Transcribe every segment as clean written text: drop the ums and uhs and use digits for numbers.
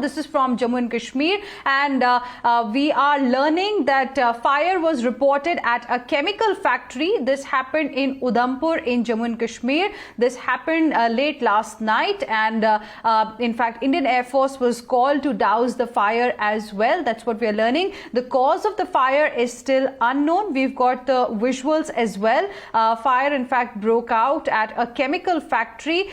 This is from Jammu and Kashmir, and we are learning that fire was reported at a chemical factory. This happened in Udhampur in Jammu and Kashmir. This happened late last night, and in fact Indian Airforce was called to douse the fire as well. That's what we are learning. The cause of the fire is still unknown. We've got the visuals as well. Fire in fact broke out at a chemical factory.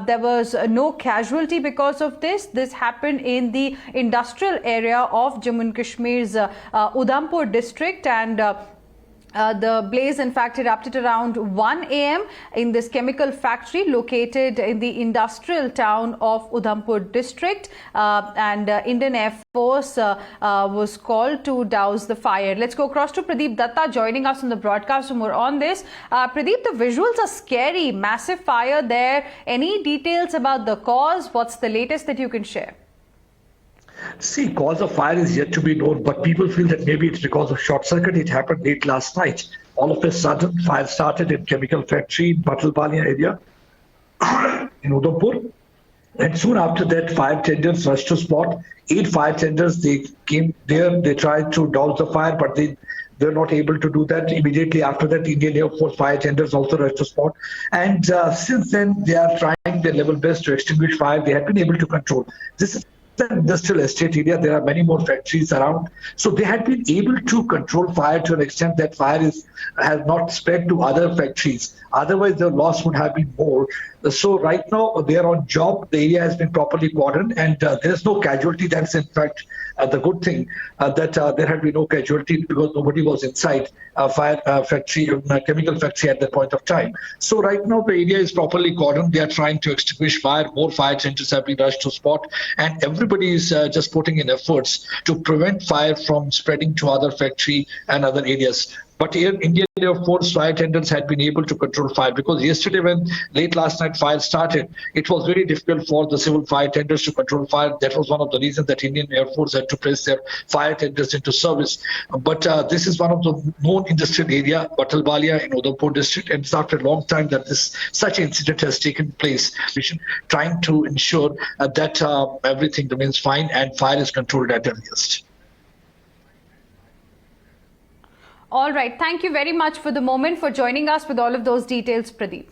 There was no casualty because of this. This happened in the industrial area of Jammu and Kashmir's Udhampur district, and the blaze in fact erupted around 1 a.m. in this chemical factory located in the industrial town of Udhampur district, and Indian Air Force was called to douse the fire. Let's go across to Pradeep Datta joining us on the broadcast for more on this. Pradeep, the visuals are scary. Massive fire there. Any details about the cause? What's the latest that you can share? See, cause of fire is yet to be known, but people feel that maybe it's because of short circuit. It happened late last night. All of a sudden, fire started in chemical factory in Batalbalia area in Udhampur. And soon after that, fire tenders rushed to spot. 8 fire tenders, they came there, they tried to douse the fire, but they were not able to do that. Immediately after that, Indian Air Force fire tenders also rushed to spot. And since then, they are trying their level best to extinguish fire. They have been able to control. This is an industrial estate area. There are many more factories around, so they had been able to control fire to an extent that fire has not spread to other factories. Otherwise the loss would have been more. So right now they are on job. The area has been properly cordoned, and there is no casualty. That's in fact the good thing, that there had been no casualty because nobody was inside a fire factory, a chemical factory at that point of time. So right now the area is properly cordoned. They are trying to extinguish fire. More fire tenders have been rushed to spot, and everybody is just putting in efforts to prevent fire from spreading to other factory and other areas. But here, Indian Air Force fire tenders had been able to control fire, because yesterday when late last night fire started, it was very difficult for the civil fire tenders to control fire. That was one of the reasons that Indian Air Force had to place their fire tenders into service. But this is one of the known industrial area, Batalbalia in Udhampur district, and it's after a long time that such incident has taken place. Trying to ensure that everything remains fine and fire is controlled at earliest. All right. Thank you very much for the moment, for joining us with all of those details, Pradeep.